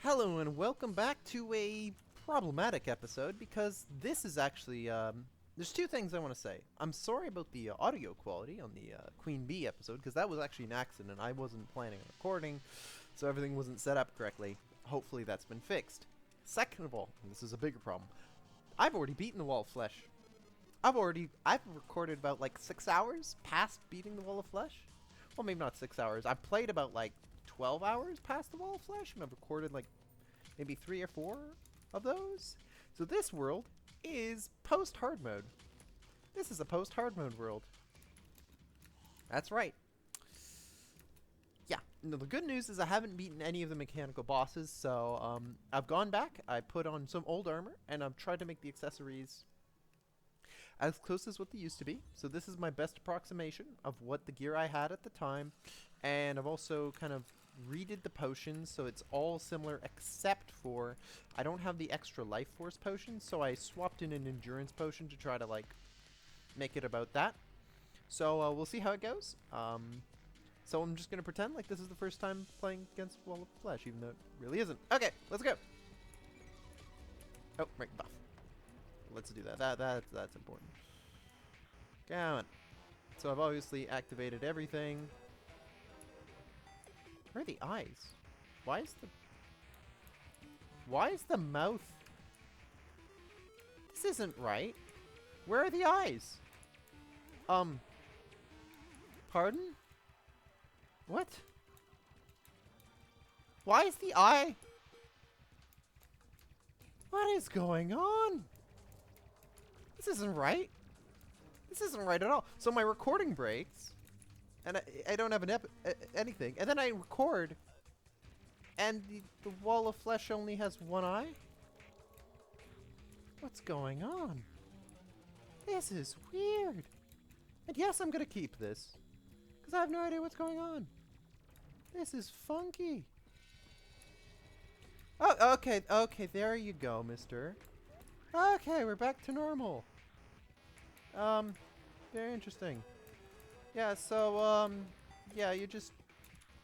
Hello and welcome back to a problematic episode because this is actually, there's two things I want to say. I'm sorry about the audio quality on the Queen Bee episode because that was actually an accident. I wasn't planning on recording, so everything wasn't set up correctly. Hopefully that's been fixed. Second of all, and this is a bigger problem, I've already beaten the Wall of Flesh. I've recorded about like 6 hours past beating the Wall of Flesh. Well, maybe not 6 hours. I've played about like 12 hours past the Wall of Flesh, and I've recorded like maybe 3 or 4 of those. So this world is post-hard mode. This is a post-hard mode world. That's right. Yeah, no, the good news is I haven't beaten any of the mechanical bosses, so I've gone back, I put on some old armor, and I've tried to make the accessories as close as what they used to be. So this is my best approximation of what the gear I had at the time, and I've also kind of redid the potions, so it's all similar except for I don't have the extra life force potion, so I swapped in an endurance potion to try to like make it about that. So we'll see how it goes. So I'm just gonna pretend like this is the first time playing against Wall of Flesh, even though it really isn't. Okay, let's go. Oh, right, buff. Let's do that. That's important. Come on. So I've obviously activated everything. Where are the eyes? Why is the mouth? This isn't right. Where are the eyes? Pardon? What? Why is the eye? What is going on? This isn't right. This isn't right at all. So my recording breaks, and I don't have anything, and then I record, and the Wall of Flesh only has one eye? What's going on? This is weird. And yes, I'm gonna keep this, because I have no idea what's going on. This is funky. Oh, okay, there you go, mister. Okay, we're back to normal. Very interesting. Yeah, so, yeah, you just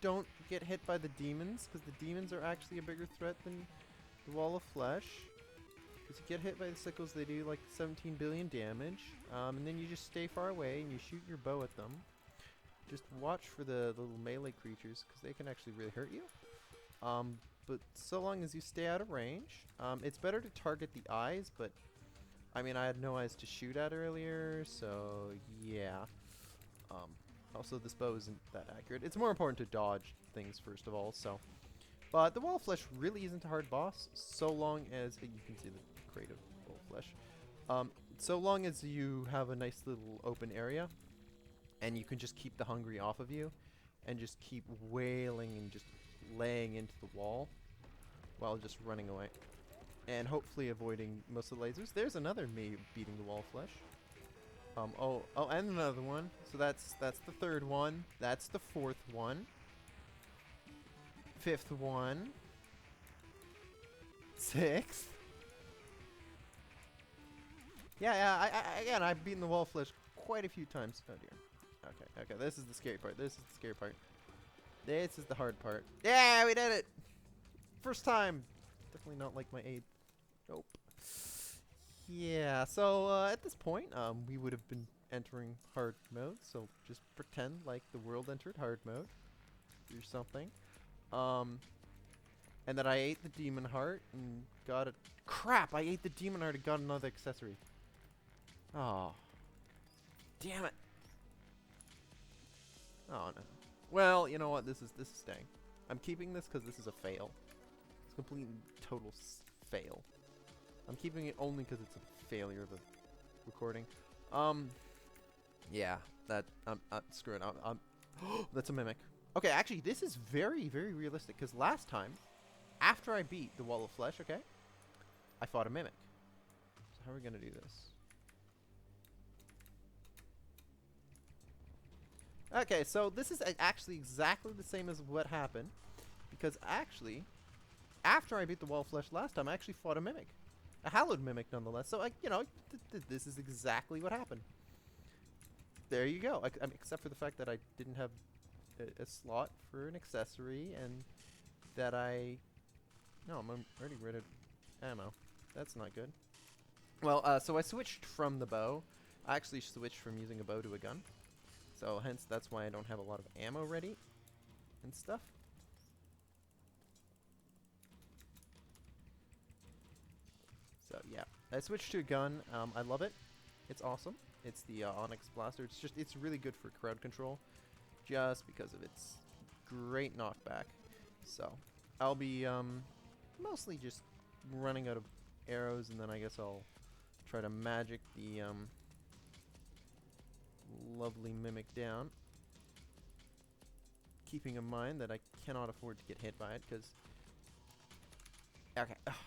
don't get hit by the demons, because the demons are actually a bigger threat than the Wall of Flesh. Because you get hit by the sickles, they do like 17 billion damage, and then you just stay far away and you shoot your bow at them. Just watch for the little melee creatures, because they can actually really hurt you. But so long as you stay out of range, it's better to target the eyes, but I mean, I had no eyes to shoot at earlier, so yeah. Also, this bow isn't that accurate. It's more important to dodge things first of all, so. But the Wall of Flesh really isn't a hard boss, so long as you can see the crate of Wall of Flesh. So long as you have a nice little open area, and you can just keep the hungry off of you, and just keep wailing and just laying into the wall while just running away. And hopefully avoiding most of the lasers. There's another me beating the Wall of Flesh. Oh, and another one. So that's the third one. That's the fourth one. Fifth one. Sixth. Yeah, again, I've beaten the Wall of Flesh quite a few times. Oh dear. Okay, this is the scary part. This is the scary part. This is the hard part. Yeah, we did it! First time! Definitely not like my 8th. Nope. Yeah, so at this point, we would have been entering hard mode, so just pretend like the world entered hard mode or something. And that I ate the demon heart and got a— crap! I ate the demon heart and got another accessory. Oh. Damn it! Oh no. Well, you know what? This is staying. I'm keeping this because this is a fail. It's a complete and total fail. I'm keeping it only because it's a failure of a recording. Yeah, screw it. That's a mimic. Okay, actually, this is very, very realistic because last time, after I beat the Wall of Flesh, okay, I fought a mimic. So how are we gonna do this? Okay, so this is actually exactly the same as what happened, because actually, after I beat the Wall of Flesh last time, I actually fought a mimic. A hallowed mimic, nonetheless. So, you know, this is exactly what happened. There you go. Except for the fact that I didn't have a slot for an accessory, and that I No, I'm already rid of ammo. That's not good. Well, so I switched from the bow. I actually switched from using a bow to a gun. So hence, that's why I don't have a lot of ammo ready and stuff. So yeah, I switched to a gun. I love it. It's awesome. It's the Onyx Blaster. It's really good for crowd control, just because of its great knockback. So I'll be mostly just running out of arrows, and then I guess I'll try to magic the lovely mimic down, keeping in mind that I cannot afford to get hit by it, because okay, there we go.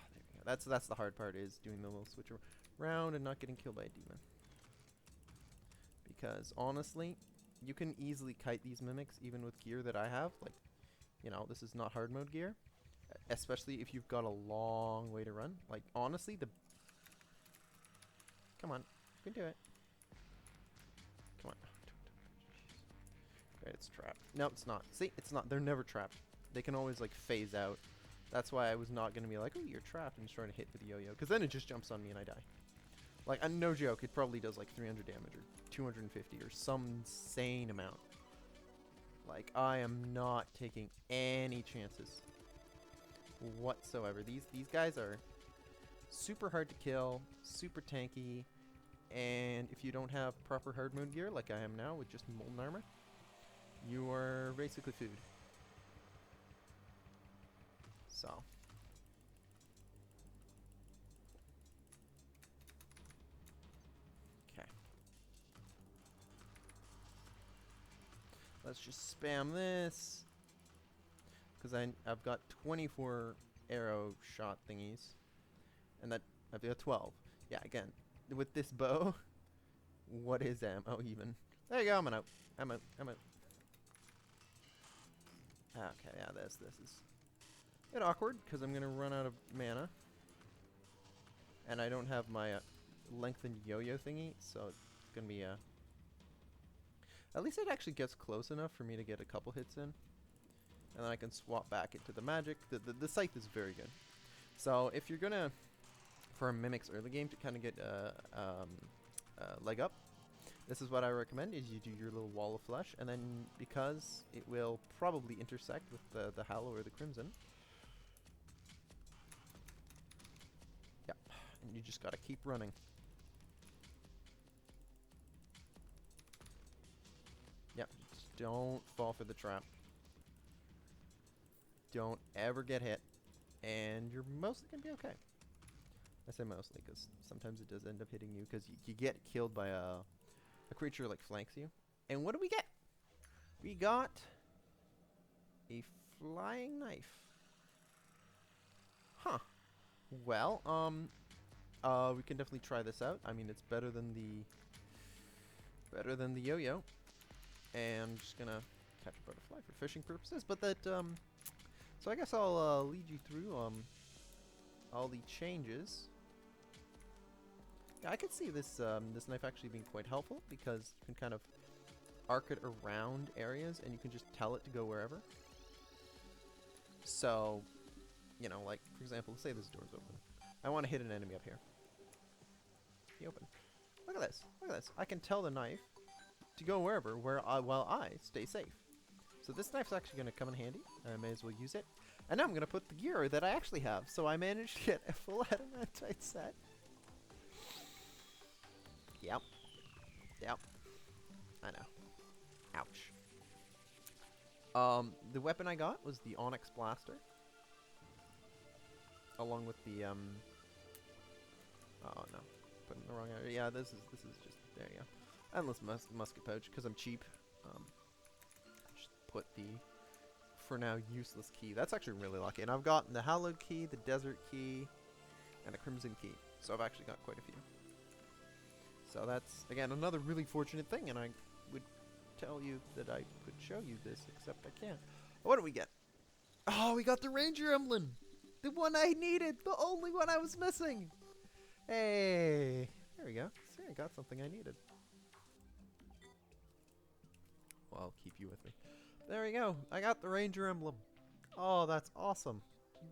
That's the hard part, is doing the little switch around and not getting killed by a demon. Because honestly, you can easily kite these mimics even with gear that I have. Like, you know, this is not hard mode gear, especially if you've got a long way to run. Like, honestly, come on, you can do it. Come on. Right, it's trapped. No, it's not. See, it's not. They're never trapped. They can always, like, phase out. That's why I was not going to be like, oh, you're trapped, and just trying to hit with the yo-yo. Because then it just jumps on me and I die. Like, no joke, it probably does, like, 300 damage or 250 or some insane amount. Like, I am not taking any chances whatsoever. These guys are super hard to kill, super tanky, and if you don't have proper hard mode gear, like I am now with just molten armor, you are basically food. So. Okay. Let's just spam this. Because I've got 24 arrow shot thingies. And that I've got 12. Yeah, again, with this bow, what is ammo even? There you go, I'm out. I'm out. Okay, yeah, this is a bit awkward, because I'm going to run out of mana. And I don't have my lengthened yo-yo thingy, so it's going to be at least it actually gets close enough for me to get a couple hits in. And then I can swap back into the magic. The scythe is very good. So if you're going to, for a Mimic's early game, to kind of get leg up, this is what I recommend, is you do your little wall of flesh, and then because it will probably intersect with the Hallow or the Crimson. Yeah, and you just gotta keep running. Yep, just don't fall for the trap. Don't ever get hit, and you're mostly gonna be okay. I say mostly, because sometimes it does end up hitting you, because you get killed by a creature like flanks you. And what do we get? We got a flying knife. Huh. Well, we can definitely try this out. I mean, it's better than the yo-yo. And I'm just gonna catch a butterfly for fishing purposes. But that, so I guess I'll lead you through all the changes. Yeah, I could see this this knife actually being quite helpful, because you can kind of arc it around areas, and you can just tell it to go wherever. So, you know, like, for example, let's say this door's open. I want to hit an enemy up here. Be open. Look at this. Look at this. I can tell the knife to go wherever, while I stay safe. So this knife's actually going to come in handy. I may as well use it. And now I'm going to put the gear that I actually have. So I managed to get a full adamantite set. Yep. Yep. I know. Ouch. The weapon I got was the Onyx Blaster. Along with the, oh no. Put it in the wrong area. Yeah, this is just, there you go. Endless musket pouch, because I'm cheap. Just put the, for now, useless key. That's actually really lucky. And I've got the Hallowed key, the Desert key, and the Crimson key. So I've actually got quite a few. So that's, again, another really fortunate thing, and I would tell you that I could show you this, except I can't. What do we get? Oh, we got the Ranger emblem! The one I needed! The only one I was missing! Hey! There we go. See, I got something I needed. Well, I'll keep you with me. There we go. I got the Ranger emblem. Oh, that's awesome.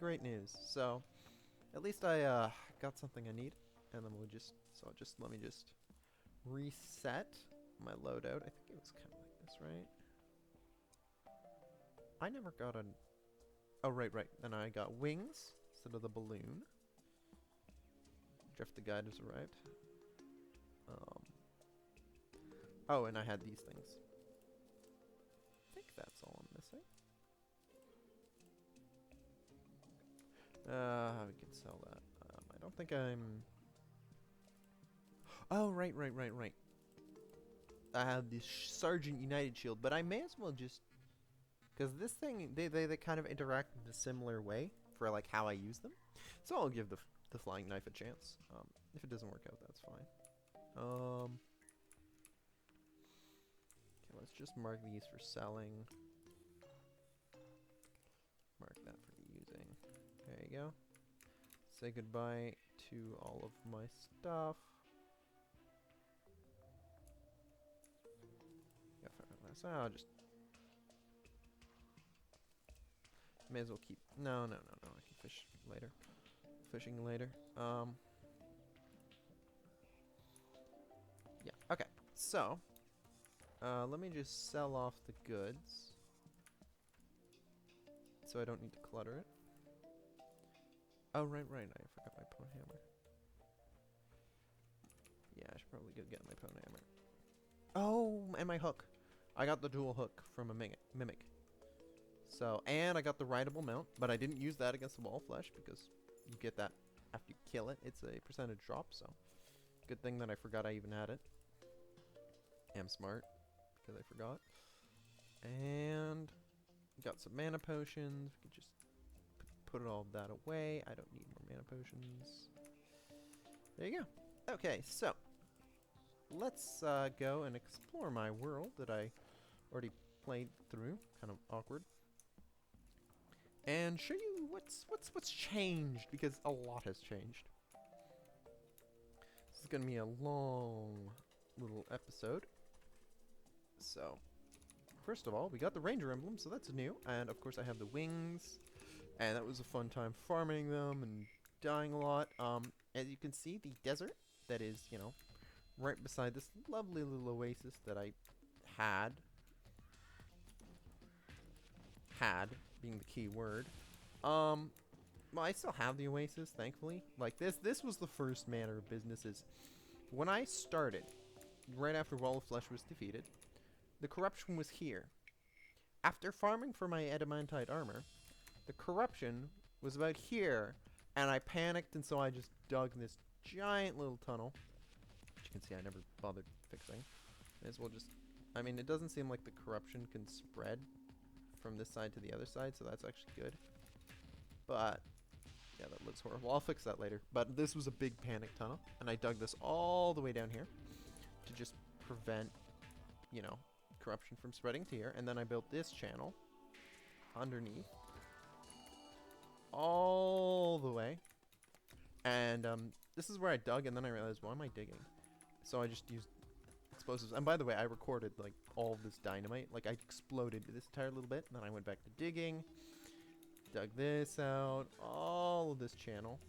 Great news. So, at least I got something I need, and then we'll just let me just reset my loadout. I think it was kind of like this, right? I never got an. Oh right. Then I got wings instead of the balloon. Drift the guide has arrived. Oh, and I had these things. I think that's all I'm missing. We can sell that. I don't think I'm... Oh, right. I have this Sergeant United shield, but I may as well just... Because this thing, they kind of interact in a similar way for like how I use them. So I'll give the flying knife a chance. If it doesn't work out, that's fine. Okay, let's just mark these for selling. Mark that for using. There you go. Say goodbye to all of my stuff. I'll just... May as well keep... No. I can fish later. Fishing later. Yeah, okay. So, let me just sell off the goods. So I don't need to clutter it. Oh, right. I forgot my pwn hammer. Yeah, I should probably go get my pwn hammer. Oh, and my hook. I got the dual hook from a mimic. So, and I got the rideable mount, but I didn't use that against the wall flesh because you get that after you kill it. It's a percentage drop, so good thing that I forgot I even had it. Am smart because I forgot. And got some mana potions. We could just put all of that away. I don't need more mana potions. There you go. Okay, so let's go and explore my world that I already played through. Kind of awkward. And show you what's changed, because a lot has changed. This is gonna be a long little episode. So, first of all, we got the Ranger emblem, so that's new. And of course I have the wings, and that was a fun time farming them and dying a lot. As you can see, the desert that is, you know, right beside this lovely little oasis that I had being the key word. Well, I still have the oasis, thankfully. Like, this was the first manner of businesses. When I started, right after Wall of Flesh was defeated, the corruption was here. After farming for my adamantite armor, the corruption was about here, and I panicked, and so I just dug this giant little tunnel, which you can see I never bothered fixing. May as well just... I mean, it doesn't seem like the corruption can spread from this side to the other side, so that's actually good. But yeah, that looks horrible. I'll fix that later. But this was a big panic tunnel, and I dug this all the way down here to just prevent, you know, corruption from spreading to here. And then I built this channel underneath all the way, and this is where I dug, and then I realized, why am I digging? So I just used explosives. And by the way, I recorded like all of this dynamite. Like, I exploded this entire little bit, and then I went back to digging, dug this out, all of this channel.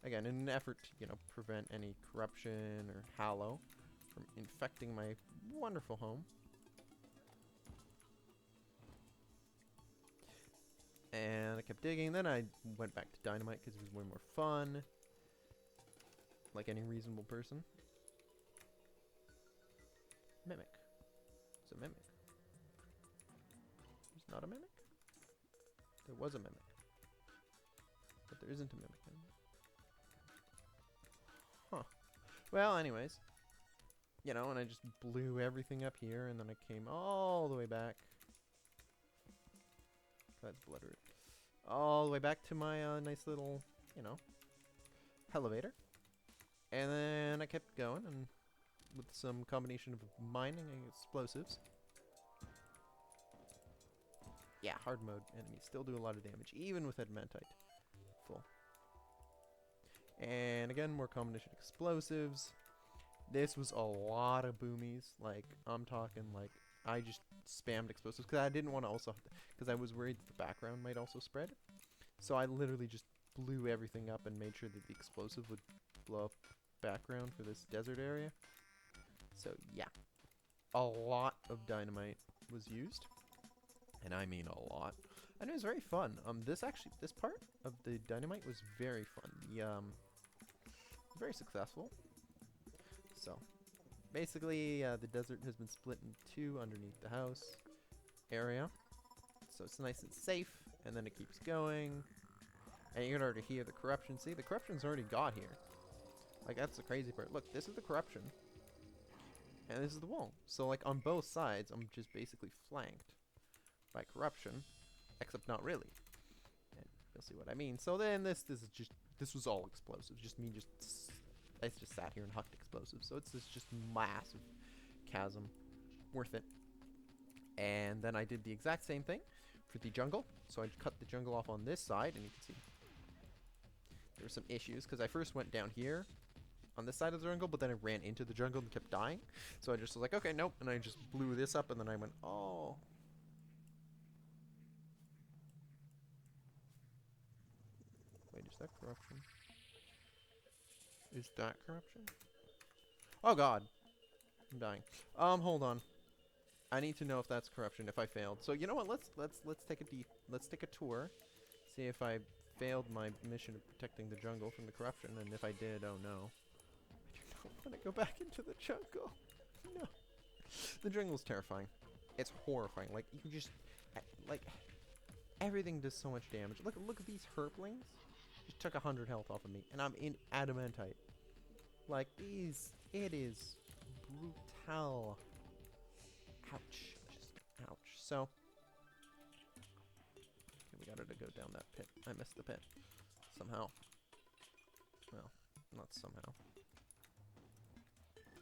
Again, in an effort to, you know, prevent any corruption or hallow from infecting my wonderful home. And I kept digging, then I went back to dynamite because it was way more fun. Like any reasonable person. Mimic. It's a mimic. There's not a mimic? There was a mimic. But there isn't a mimic anymore. Huh. Well, anyways. You know, and I just blew everything up here, and then I came all the way back. That's bluttered. All the way back to my nice little, you know, elevator. And then I kept going, and with some combination of mining and explosives. Yeah, hard mode enemies still do a lot of damage, even with adamantite full. And again, more combination explosives. This was a lot of boomies. Like, I'm talking like I just spammed explosives because I didn't want to also, because I was worried that the background might also spread. So I literally just blew everything up and made sure that the explosive would blow up background for this desert area. So yeah, a lot of dynamite was used, and I mean a lot. And it was very fun. This part of the dynamite was very fun. Very successful. So basically, the desert has been split in two underneath the house area. So it's nice and safe, and then it keeps going. And you can already hear the corruption. See, the corruption's already got here. Like, that's the crazy part. Look, this is the corruption. And this is the wall. So, like, on both sides, I'm just basically flanked by corruption. Except not really. And you'll see what I mean. So then this was all explosives. I just sat here and hucked explosives. So it's this just massive chasm. Worth it. And then I did the exact same thing for the jungle. So I cut the jungle off on this side, and you can see there were some issues because I first went down here on this side of the jungle, but then I ran into the jungle and kept dying. So I just was like, okay, nope, and I just blew this up, and then I went, oh. Wait, is that corruption? Is that corruption? Oh god, I'm dying. Hold on. I need to know if that's corruption. If I failed, so you know what? Let's take a tour, see if I failed my mission of protecting the jungle from the corruption, and if I did, oh no. I do not want to go back into the jungle. No. The jungle is terrifying. It's horrifying. Like, you can just... like, everything does so much damage. Look at these herplings. Just took 100 health off of me. And I'm in adamantite. Like, these... it is... brutal. Ouch. Just ouch. So... okay, we gotta go down that pit. I missed the pit. Somehow. Well, not somehow.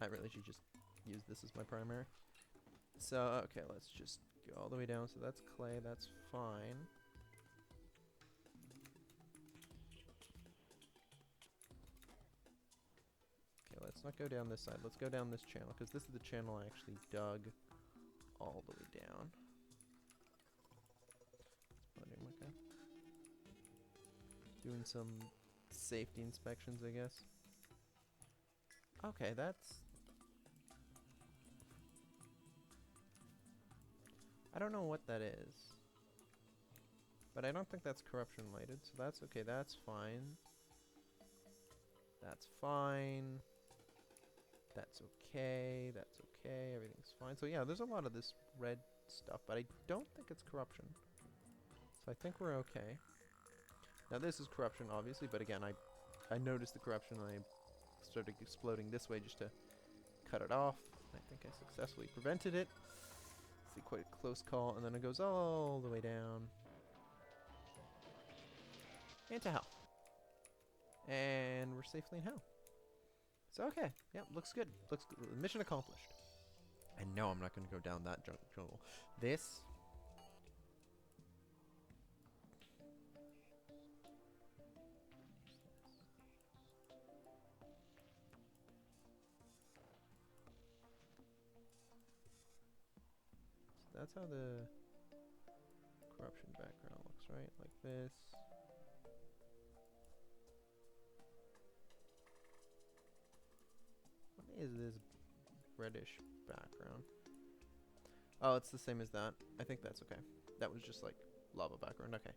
I really should just use this as my primary. So, okay, let's just go all the way down. So that's clay, that's fine. Okay, let's not go down this side. Let's go down this channel, because this is the channel I actually dug all the way down. Okay. Doing some safety inspections, I guess. Okay, that's... I don't know what that is. But I don't think that's corruption related, so that's okay, that's fine. That's fine. That's okay, that's okay, everything's fine. So yeah, there's a lot of this red stuff, but I don't think it's corruption. So I think we're okay. Now this is corruption, obviously, but again, I noticed the corruption and I started exploding this way just to cut it off. I think I successfully prevented it. See, quite a close call, and then it goes all the way down into hell. And we're safely in hell. So okay, yep, looks good. Looks good. Mission accomplished. And no, I'm not going to go down that jungle. This... that's how the corruption background looks, right? Like this. What is this reddish background? Oh, it's the same as that. I think that's okay. That was just like lava background. Okay.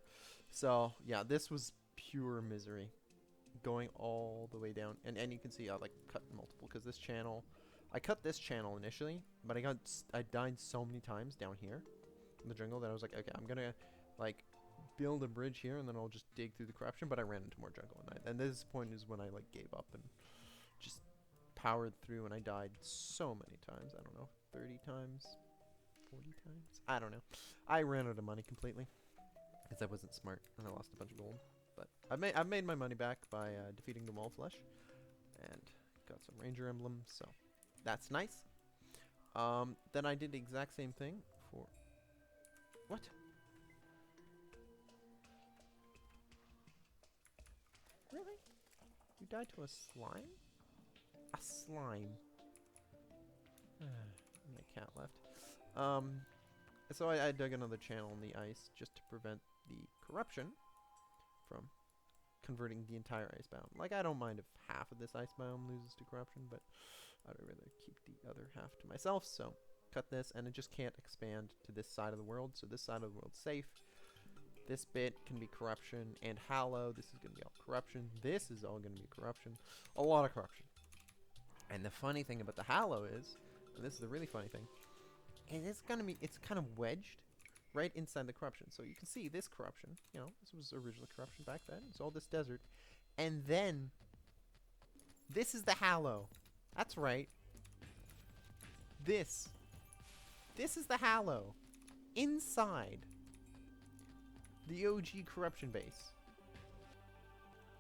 So, yeah, this was pure misery. Going all the way down. And you can see I like cut multiple, because this channel... I cut this channel initially, but I died so many times down here in the jungle that I was like, okay, I'm gonna like build a bridge here and then I'll just dig through the corruption, but I ran into more jungle and this point is when I like gave up and just powered through, and I died so many times. I don't know, 30 times, 40 times, I don't know. I ran out of money completely because I wasn't smart and I lost a bunch of gold, but I've made my money back by defeating the wall flesh and got some ranger emblems, so that's nice. Then I did the exact same thing for... what? Really? You died to a slime? A slime. Only a cat left. So I dug another channel in the ice just to prevent the corruption from converting the entire ice biome. Like, I don't mind if half of this ice biome loses to corruption, but I'd rather keep the other half to myself, so cut this, and it just can't expand to this side of the world, so this side of the world's safe. This bit can be corruption and hallow. This is going to be all corruption. This is all going to be corruption. A lot of corruption. And the funny thing about the hallow is, and this is the really funny thing, and it's kind of wedged right inside the corruption. So you can see this corruption, you know, this was original corruption back then. It's all this desert. And then, this is the hallow. That's right. This is the hallow. Inside the OG corruption base.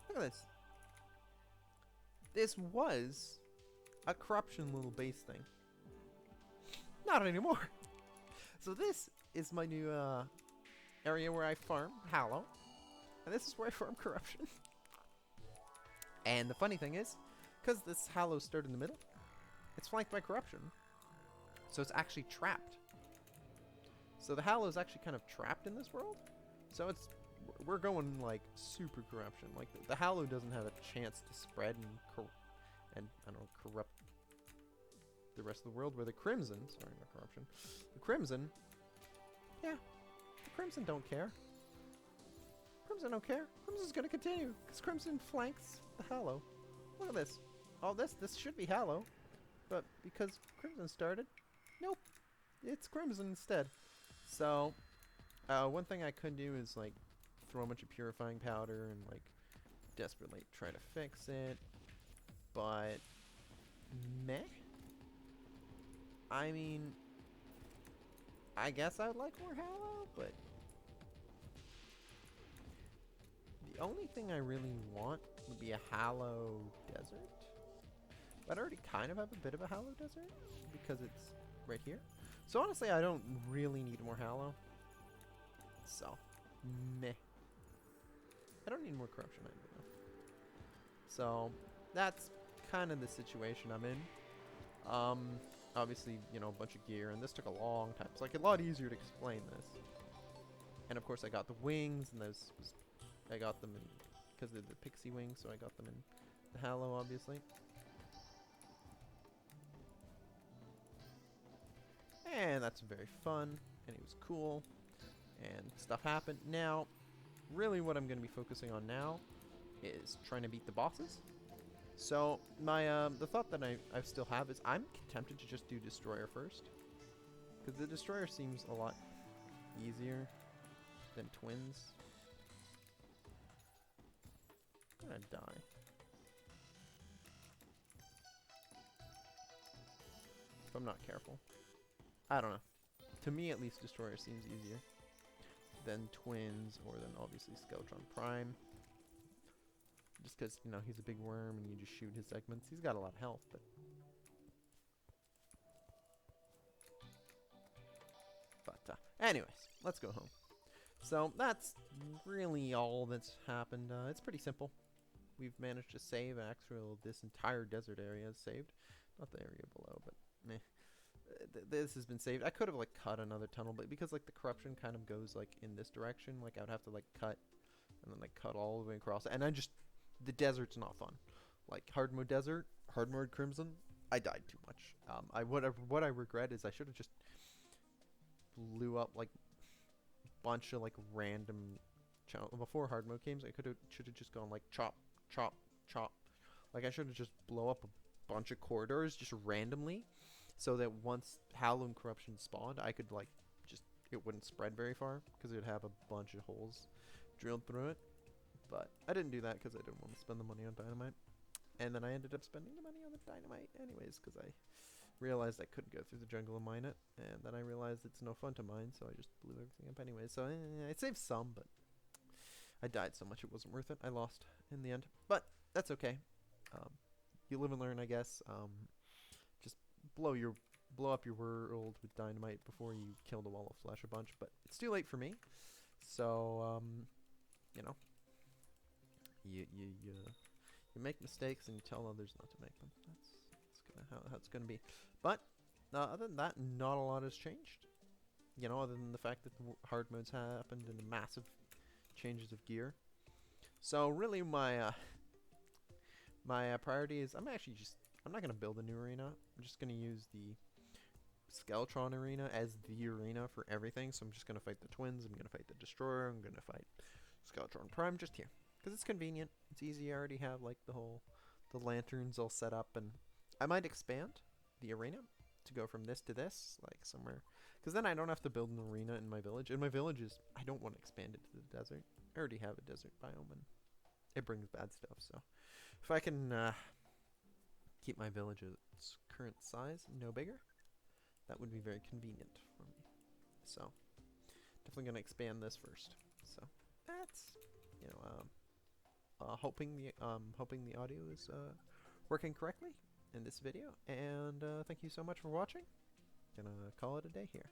Look at this. This was a corruption little base thing. Not anymore. So this is my new area where I farm hallow. And this is where I farm corruption. And the funny thing is, because this hallow started in the middle, it's flanked by corruption. So it's actually trapped. So the hallow is actually kind of trapped in this world. So we're going like super corruption. Like the hallow doesn't have a chance to spread and I don't know, corrupt the rest of the world. Where the crimson, sorry, not corruption, the crimson, yeah, the crimson don't care. Crimson don't care. Crimson's gonna continue because crimson flanks the hallow. Look at this. Oh, this should be hallow, but because crimson started, nope, it's crimson instead. So, one thing I could do is like throw a bunch of purifying powder and like desperately try to fix it, but meh. I mean, I guess I would like more hallow, but the only thing I really want would be a hallow desert. But I already kind of have a bit of a hallow desert because it's right here. So honestly, I don't really need more hallow. So, meh. I don't need more corruption either though. So, that's kind of the situation I'm in. Obviously, you know, a bunch of gear, and this took a long time. It's like a lot easier to explain this. And of course I got the wings, and I got them in, because they're the pixie wings, so I got them in the hallow, obviously. And that's very fun, and it was cool, and stuff happened. Now, really what I'm going to be focusing on now is trying to beat the bosses. So, my the thought that I still have is I'm tempted to just do Destroyer first. Because the Destroyer seems a lot easier than Twins. I'm gonna die. If I'm not careful. I don't know. To me, at least, Destroyer seems easier than Twins, or than obviously Skeletron Prime. Just because, you know, he's a big worm and you just shoot his segments. He's got a lot of health, but... anyways, let's go home. So, that's really all that's happened. It's pretty simple. We've managed to save, actually, this entire desert area is saved. Not the area below, but meh. This has been saved. I could have, like, cut another tunnel, but because, like, the corruption kind of goes, like, in this direction, like, I would have to, like, cut, and then, like, cut all the way across. And I just... the desert's not fun. Like, hard mode desert, hard mode crimson, I died too much. What I regret is I should have just blew up, like, bunch of, like, random before hard mode games. I should have just gone, like, chop, chop, chop. Like, I should have just blow up a bunch of corridors just randomly, so that once Hallow and Corruption spawned, I could, like, just, it wouldn't spread very far, because it would have a bunch of holes drilled through it. But I didn't do that because I didn't want to spend the money on dynamite. And then I ended up spending the money on the dynamite anyways, because I realized I couldn't go through the jungle and mine it. And then I realized it's no fun to mine, so I just blew everything up anyways. So I saved some, but I died so much it wasn't worth it. I lost in the end. But that's okay. You live and learn, I guess. Just blow up your world with dynamite before you kill the wall of flesh a bunch. But it's too late for me. So, you know. You make mistakes and you tell others not to make them. That's kind of how it's gonna be. But Other than that, not a lot has changed. You know, other than the fact that the hard modes happened and the massive changes of gear. So really, my priority is I'm not gonna build a new arena. I'm just gonna use the Skeletron arena as the arena for everything. So I'm just gonna fight the twins. I'm gonna fight the Destroyer. I'm gonna fight Skeletron Prime just here because it's convenient. It's easy. I already have like the lanterns all set up, and I might expand the arena to go from this to this, like somewhere, because then I don't have to build an arena in my village. And my village is, I don't want to expand it to the desert. I already have a desert biome, and it brings bad stuff. So if I can keep my village at its current size, no bigger, that would be very convenient for me. So definitely gonna expand this first. So that's, you know, hoping the audio is working correctly in this video, and thank you so much for watching. Gonna call it a day here.